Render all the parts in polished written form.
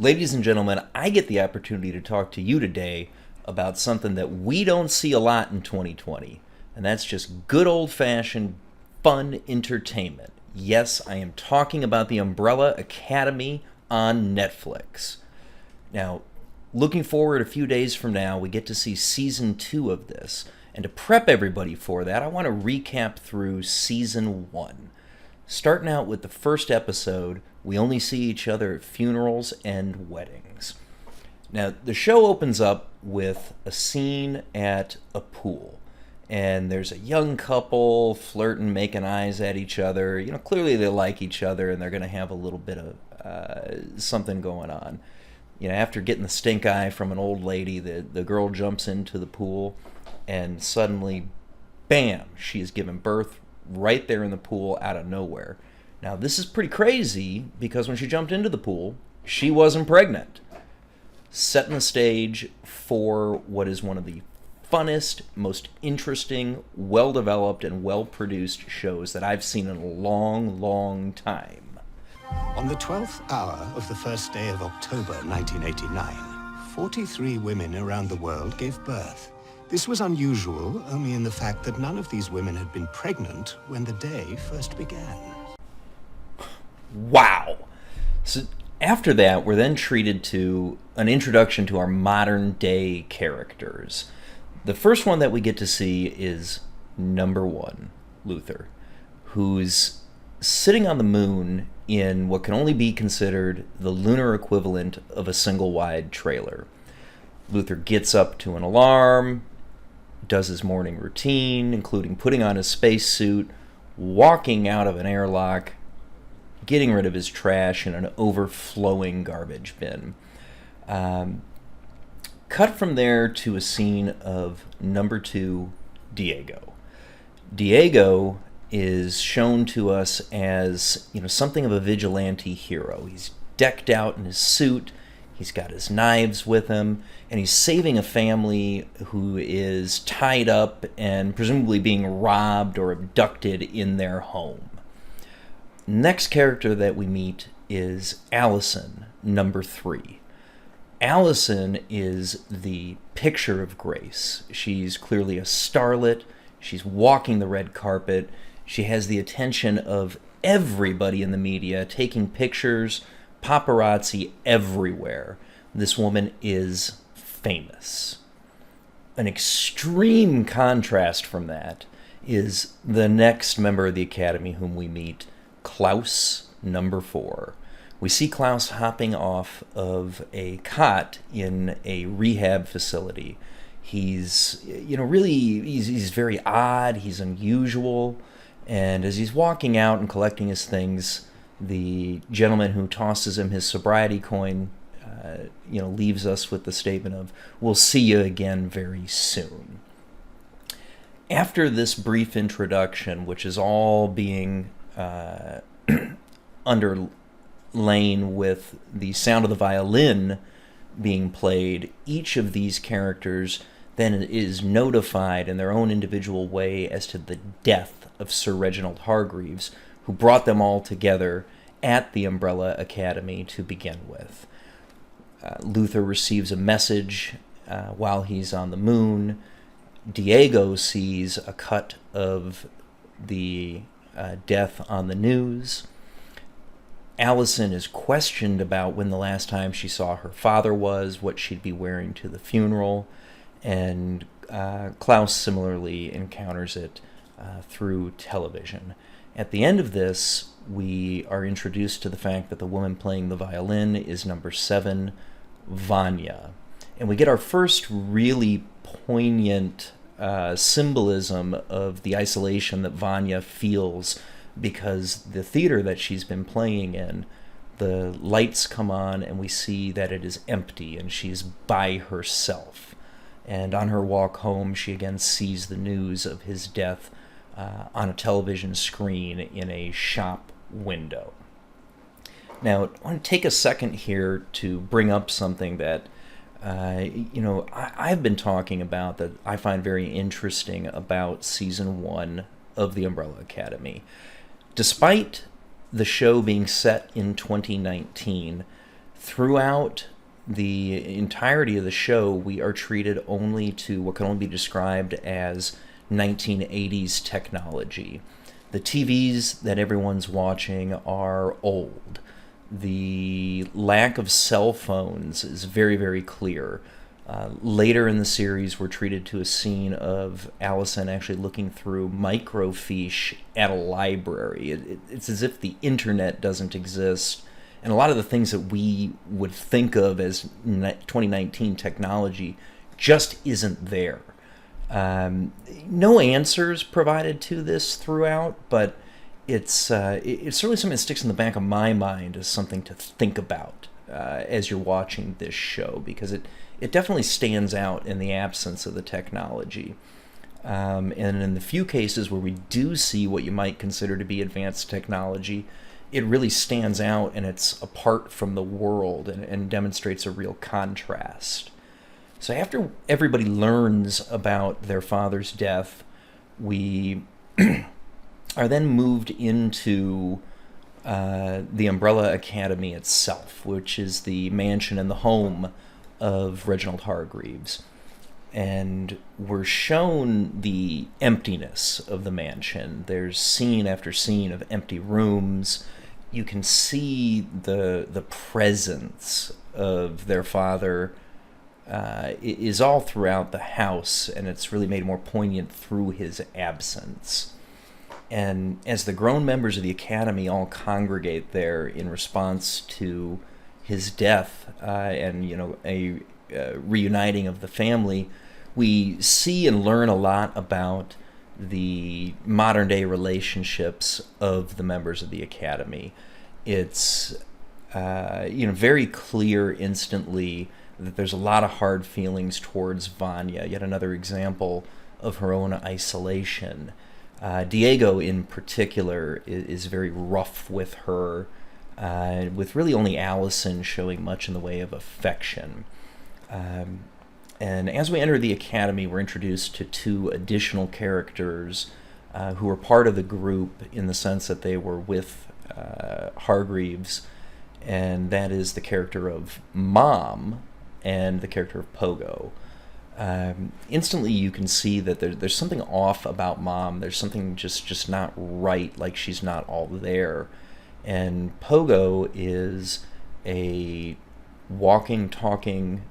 Ladies and gentlemen, I get the opportunity to talk to you today about something that we don't see a lot in 2020, and that's just good old-fashioned fun entertainment. Yes, I am talking about the Umbrella Academy on Netflix. Now, looking forward a few days from now, we get to see season 2 of this. And to prep everybody for that, I want to recap through season 1. Starting out with the first episode, we only see each other at funerals and weddings. Now, the show opens up with a scene at a pool. And there's a young couple flirting, making eyes at each other. You know, clearly they like each other and they're going to have a little bit of something going on. You know, after getting the stink eye from an old lady, the girl jumps into the pool and suddenly, bam, she is given birth right there in the pool out of nowhere. Now, this is pretty crazy because when she jumped into the pool, she wasn't pregnant. Setting the stage for what is one of the funnest, most interesting, well-developed, and well-produced shows that I've seen in a long, long time. On the 12th hour of the first day of October 1989, 43 women around the world gave birth. This was unusual only in the fact that none of these women had been pregnant when the day first began. Wow! So after that, we're then treated to an introduction to our modern day characters. The first one that we get to see is number 1, Luther, who's sitting on the moon in what can only be considered the lunar equivalent of a single-wide trailer. Luther gets up to an alarm, does his morning routine, including putting on his spacesuit, walking out of an airlock, getting rid of his trash in an overflowing garbage bin. Cut from there to a scene of number 2, Diego. Diego is shown to us as, something of a vigilante hero. He's decked out in his suit, he's got his knives with him, and he's saving a family who is tied up and presumably being robbed or abducted in their home. Next character that we meet is Allison, number 3. Allison is the picture of grace. She's clearly a starlet. She's walking the red carpet. She has the attention of everybody in the media, taking pictures, paparazzi everywhere. This woman is famous. An extreme contrast from that is the next member of the Academy whom we meet, Klaus, number 4. We see Klaus hopping off of a cot in a rehab facility. He's, he's very odd, he's unusual, and as he's walking out and collecting his things, the gentleman who tosses him his sobriety coin, leaves us with the statement of, "We'll see you again very soon." After this brief introduction, which is all being underlain with the sound of the violin being played, each of these characters then is notified in their own individual way as to the death of Sir Reginald Hargreaves, who brought them all together at the Umbrella Academy to begin with. Luther receives a message while he's on the moon. Diego sees a cut of the death on the news. Allison is questioned about when the last time she saw her father was, what she'd be wearing to the funeral, and Klaus similarly encounters it through television. At the end of this, we are introduced to the fact that the woman playing the violin is number 7, Vanya. And we get our first really poignant symbolism of the isolation that Vanya feels because the theater that she's been playing in, the lights come on and we see that it is empty and she's by herself. And on her walk home, she again sees the news of his death on a television screen in a shop window. Now, I want to take a second here to bring up something that I've been talking about that I find very interesting about season 1 of the Umbrella Academy. Despite the show being set in 2019, Throughout the entirety of the show, we are treated only to what can only be described as 1980s technology. The TVs that everyone's watching are old. The lack of cell phones is very, very clear. Later in the series, we're treated to a scene of Allison actually looking through microfiche at a library. It's as if the internet doesn't exist, and a lot of the things that we would think of as 2019 technology just isn't there. No answers provided to this throughout, but it's certainly something that sticks in the back of my mind as something to think about as you're watching this show, because it definitely stands out in the absence of the technology. And in the few cases where we do see what you might consider to be advanced technology, it really stands out and it's apart from the world and demonstrates a real contrast. So after everybody learns about their father's death, we are then moved into the Umbrella Academy itself, which is the mansion and the home of Reginald Hargreaves. And we're shown the emptiness of the mansion. There's scene after scene of empty rooms. You can see the presence of their father is all throughout the house, and it's really made more poignant through his absence. And as the grown members of the Academy all congregate there in response to his death and a reuniting of the family, we see and learn a lot about the modern day relationships of the members of the Academy. It's very clear instantly that there's a lot of hard feelings towards Vanya, yet another example of her own isolation. Diego in particular is very rough with her, with really only Allison showing much in the way of affection. And as we enter the Academy, we're introduced to two additional characters who are part of the group in the sense that they were with Hargreaves, and that is the character of Mom and the character of Pogo. Instantly you can see that there's something off about Mom. There's something just not right, like she's not all there. And Pogo is a walking, talking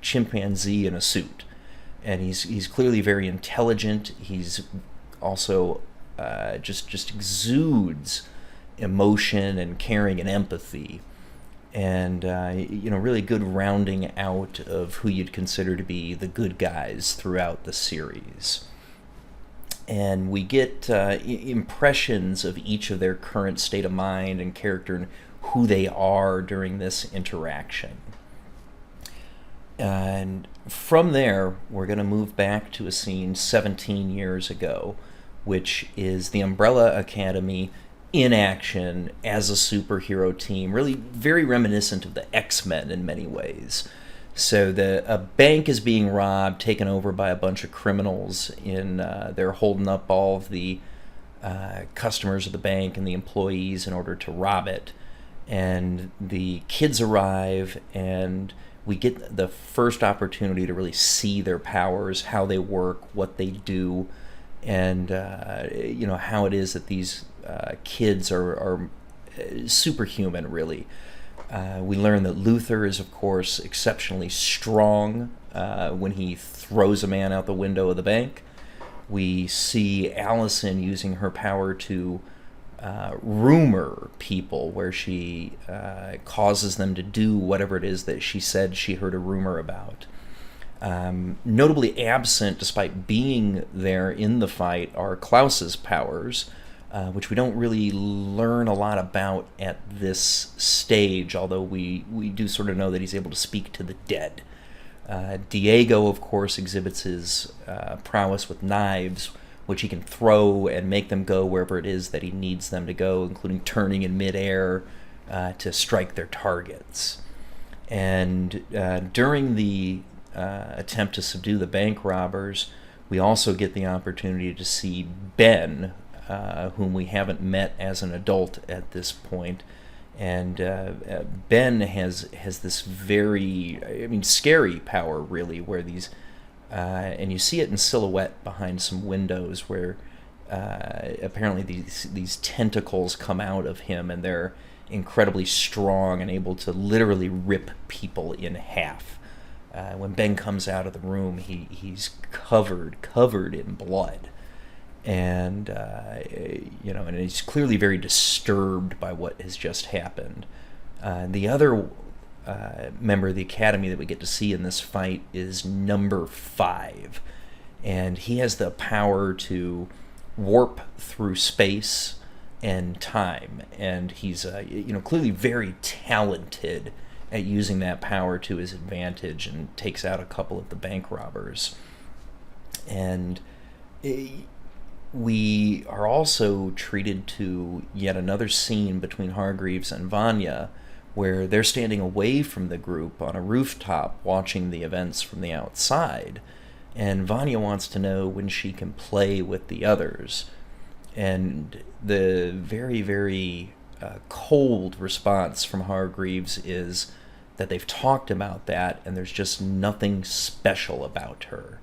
chimpanzee in a suit. And he's clearly very intelligent. He's also just exudes emotion and caring and empathy. And really good rounding out of who you'd consider to be the good guys throughout the series. And we get impressions of each of their current state of mind and character and who they are during this interaction. And from there, we're going to move back to a scene 17 years ago, which is the Umbrella Academy in action as a superhero team, really very reminiscent of the X-Men in many ways. So a bank is being robbed, taken over by a bunch of criminals. They're holding up all of the customers of the bank and the employees in order to rob it. And the kids arrive, and we get the first opportunity to really see their powers, how they work, what they do, and how it is that these kids are superhuman, really. We learn that Luther is, of course, exceptionally strong when he throws a man out the window of the bank. We see Allison using her power to rumor people, where she causes them to do whatever it is that she said she heard a rumor about. Notably absent, despite being there in the fight, are Klaus's powers, which we don't really learn a lot about at this stage, although we do sort of know that he's able to speak to the dead. Diego, of course, exhibits his prowess with knives, which he can throw and make them go wherever it is that he needs them to go, including turning in midair to strike their targets. And during the attempt to subdue the bank robbers, we also get the opportunity to see Ben, whom we haven't met as an adult at this point, And Ben has this very, scary power, really, where these, and you see it in silhouette behind some windows, where apparently these tentacles come out of him, and they're incredibly strong and able to literally rip people in half. When Ben comes out of the room, he's covered in blood, and and he's clearly very disturbed by what has just happened. The other member of the Academy that we get to see in this fight is number 5, and he has the power to warp through space and time, and he's clearly very talented at using that power to his advantage, and takes out a couple of the bank robbers. And we are also treated to yet another scene between Hargreaves and Vanya, where they're standing away from the group on a rooftop watching the events from the outside, and Vanya wants to know when she can play with the others. And the very, very cold response from Hargreaves is that they've talked about that, and there's just nothing special about her.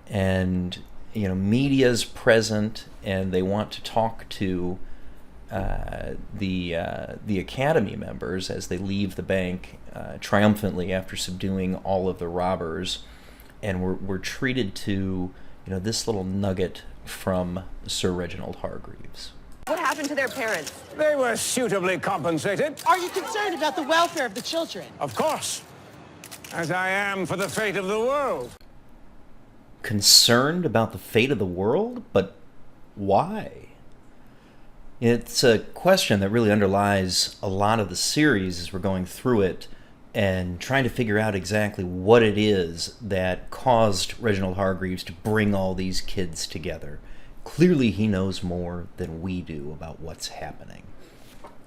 And media's present, and they want to talk to the Academy members as they leave the bank triumphantly after subduing all of the robbers. And we're treated to this little nugget from Sir Reginald Hargreaves. What happened to their parents? They were suitably compensated. Are you concerned about the welfare of the children? Of course. As I am for the fate of the world. Concerned about the fate of the world? But why? It's a question that really underlies a lot of the series as we're going through it and trying to figure out exactly what it is that caused Reginald Hargreaves to bring all these kids together. Clearly he knows more than we do about what's happening.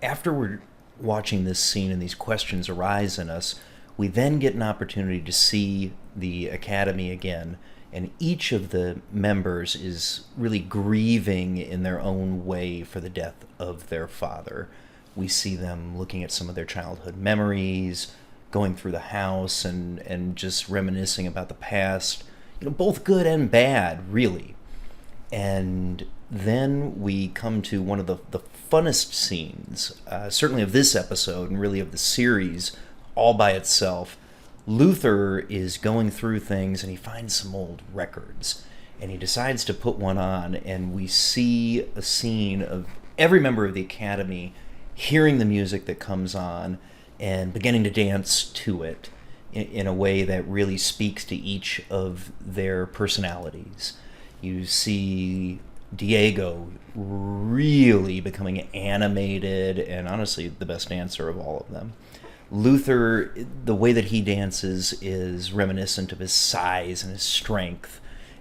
After we're watching this scene and these questions arise in us, we then get an opportunity to see the Academy again, and each of the members is really grieving in their own way for the death of their father. We see them looking at some of their childhood memories, going through the house and just reminiscing about the past, both good and bad, really. And then we come to one of the funnest scenes, certainly of this episode and really of the series all by itself. Luther is going through things and he finds some old records and he decides to put one on, and we see a scene of every member of the Academy hearing the music that comes on and beginning to dance to it in a way that really speaks to each of their personalities. You see Diego really becoming animated and honestly the best dancer of all of them. Luther, the way that he dances is reminiscent of his size and his strength.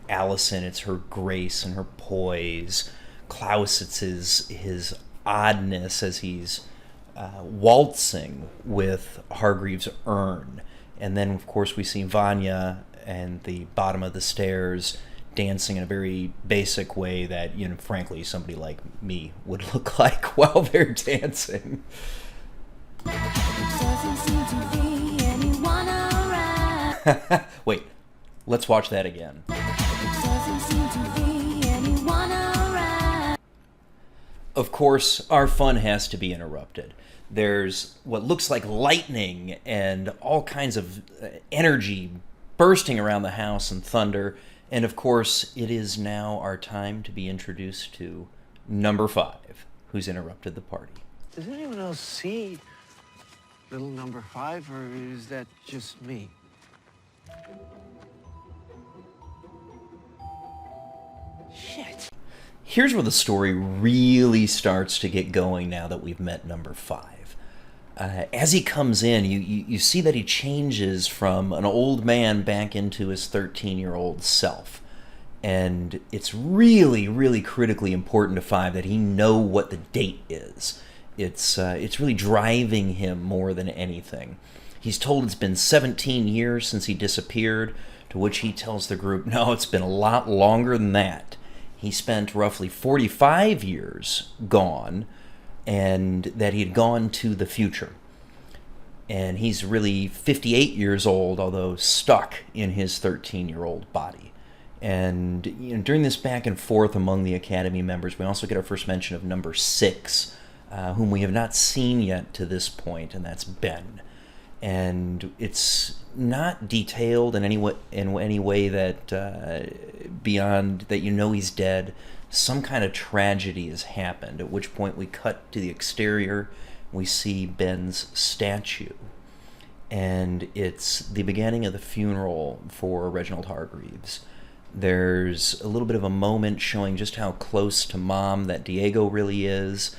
Allison, it's her grace and her poise. Klaus, it's his oddness as he's waltzing with Hargreaves' urn. And then, of course, we see Vanya and the bottom of the stairs dancing in a very basic way that, frankly, somebody like me would look like while they're dancing. Doesn't seem to be anyone around. Wait, let's watch that again. Doesn't seem to be anyone around. Of course, our fun has to be interrupted. There's what looks like lightning and all kinds of energy bursting around the house and thunder. And of course, it is now our time to be introduced to number 5, who's interrupted the party. Does anyone else see little number 5, or is that just me? Shit. Here's where the story really starts to get going now that we've met number 5. As he comes in, you see that he changes from an old man back into his 13-year-old self. And it's really, really critically important to 5 that he know what the date is. It's really driving him more than anything. He's told it's been 17 years since he disappeared, to which he tells the group, no, it's been a lot longer than that. He spent roughly 45 years gone, and that he had gone to the future. And he's really 58 years old, although stuck in his 13-year-old body. And during this back and forth among the Academy members, we also get our first mention of number 6, whom we have not seen yet to this point, and that's Ben. And it's not detailed in any way that beyond that he's dead. Some kind of tragedy has happened, at which point we cut to the exterior. We see Ben's statue, and it's the beginning of the funeral for Reginald Hargreaves. There's a little bit of a moment showing just how close to Mom that Diego really is,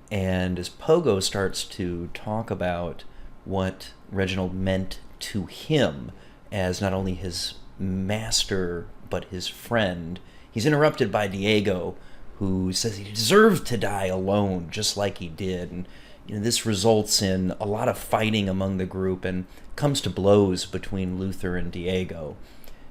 and as Pogo starts to talk about what Reginald meant to him as not only his master but his friend, he's interrupted by Diego, who says he deserved to die alone, just like he did. And this results in a lot of fighting among the group and comes to blows between Luther and Diego,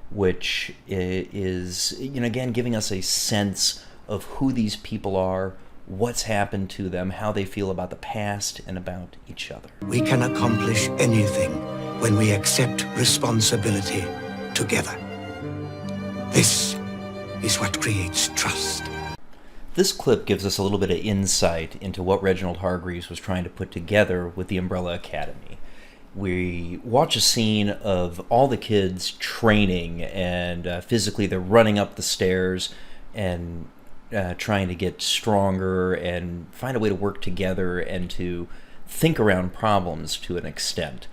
which is, again, giving us a sense of who these people are, what's happened to them, how they feel about the past and about each other. We can accomplish anything when we accept responsibility together. This is what creates trust. This clip gives us a little bit of insight into what Reginald Hargreaves was trying to put together with the Umbrella Academy. We watch a scene of all the kids training, and physically they're running up the stairs and trying to get stronger and find a way to work together and to think around problems to an extent.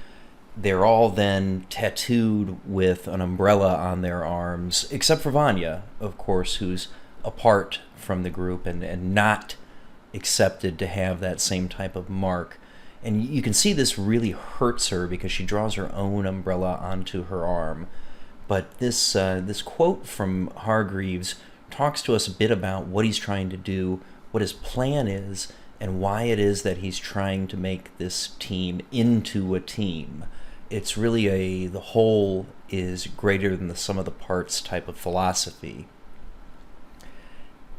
They're all then tattooed with an umbrella on their arms, except for Vanya, of course, who's apart from the group and not accepted to have that same type of mark. And you can see this really hurts her because she draws her own umbrella onto her arm. But this quote from Hargreaves talks to us a bit about what he's trying to do, what his plan is, and why it is that he's trying to make this team into a team. It's really the whole is greater than the sum of the parts type of philosophy.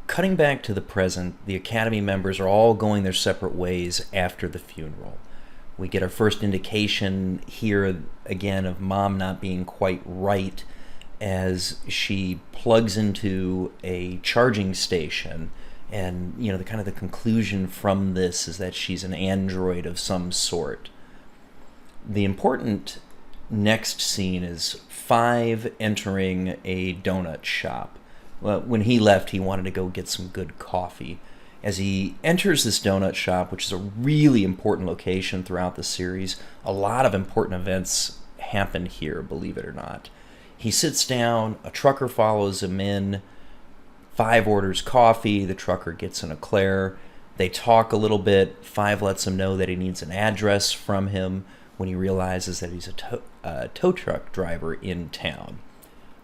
Cutting back to the present, the Academy members are all going their separate ways after the funeral. We get our first indication here again of Mom not being quite right as she plugs into a charging station, and the conclusion from this is that she's an android of some sort. The important next scene is Five entering a donut shop. Well, when he left, he wanted to go get some good coffee. As he enters this donut shop, which is a really important location throughout the series, a lot of important events happen here, believe it or not. He sits down, a trucker follows him in, Five orders coffee, the trucker gets an eclair, they talk a little bit, Five lets him know that he needs an address from him when he realizes that he's a tow truck driver in town.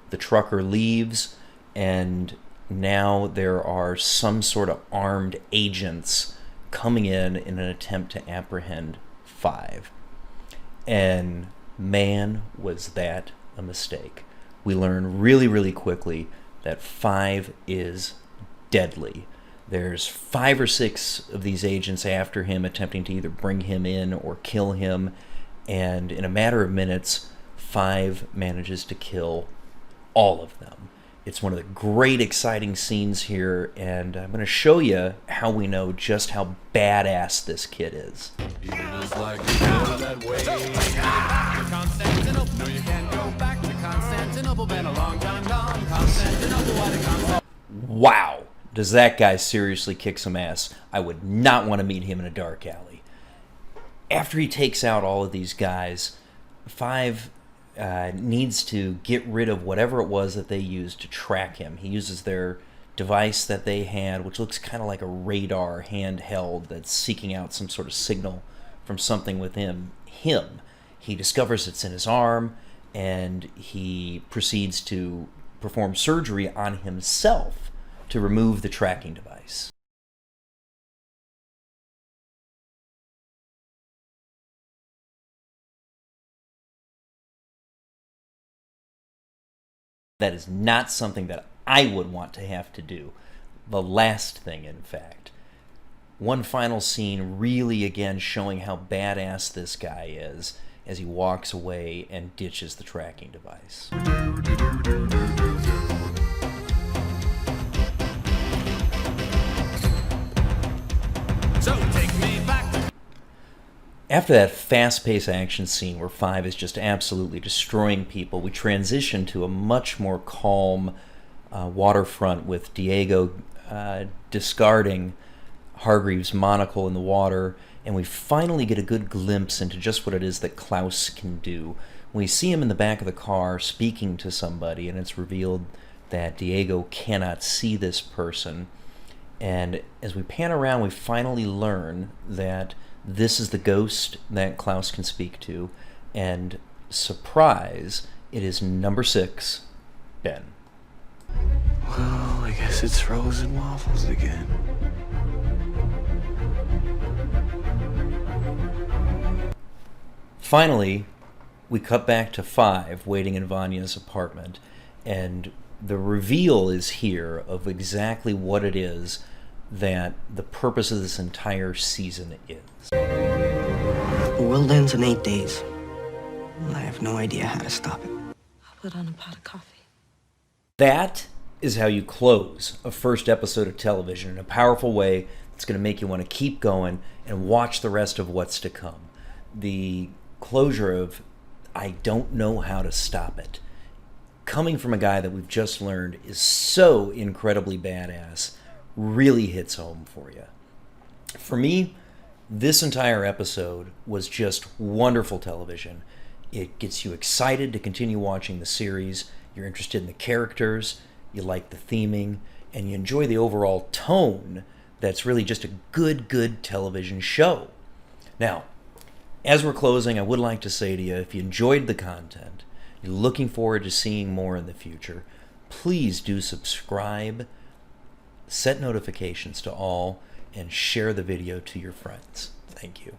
The trucker leaves, and now there are some sort of armed agents coming in an attempt to apprehend Five. And man, was that a mistake. We learn really, really quickly that Five is deadly. There's 5 or 6 of these agents after him, attempting to either bring him in or kill him, and in a matter of minutes, Five manages to kill all of them. It's one of the great, exciting scenes here, and I'm going to show you how we know just how badass this kid is. Wow, does that guy seriously kick some ass? I would not want to meet him in a dark alley. After he takes out all of these guys, Five needs to get rid of whatever it was that they used to track him. He uses their device that they had, which looks kind of like a radar handheld that's seeking out some sort of signal from something within him. He discovers it's in his arm, and he proceeds to perform surgery on himself to remove the tracking device. That is not something that I would want to have to do. The last thing, in fact. one final scene really, again, showing how badass this guy is as he walks away and ditches the tracking device. So take me back to... After that fast-paced action scene where Five is just absolutely destroying people, we transition to a much more calm waterfront with Diego discarding Hargreaves' monocle in the water, and we finally get a good glimpse into just what it is that Klaus can do. We see him in the back of the car speaking to somebody, and it's revealed that Diego cannot see this person. And as we pan around, we finally learn that this is the ghost that Klaus can speak to, and surprise, it is number 6, Ben. Well, I guess it's frozen waffles again. Finally, we cut back to Five waiting in Vanya's apartment, and the reveal is here of exactly what it is that the purpose of this entire season is. The world ends in 8 days. I have no idea how to stop it. I'll put on a pot of coffee. That is how you close a first episode of television in a powerful way that's going to make you want to keep going and watch the rest of what's to come. The closure of, I don't know how to stop it, coming from a guy that we've just learned is so incredibly badass, really hits home for you. For me, this entire episode was just wonderful television. It gets you excited to continue watching the series. You're interested in the characters, you like the theming, and you enjoy the overall tone that's really just a good television show. Now, as we're closing, I would like to say to you, if you enjoyed the content, you're looking forward to seeing more in the future, please do subscribe, set notifications to all, and share the video to your friends. Thank you.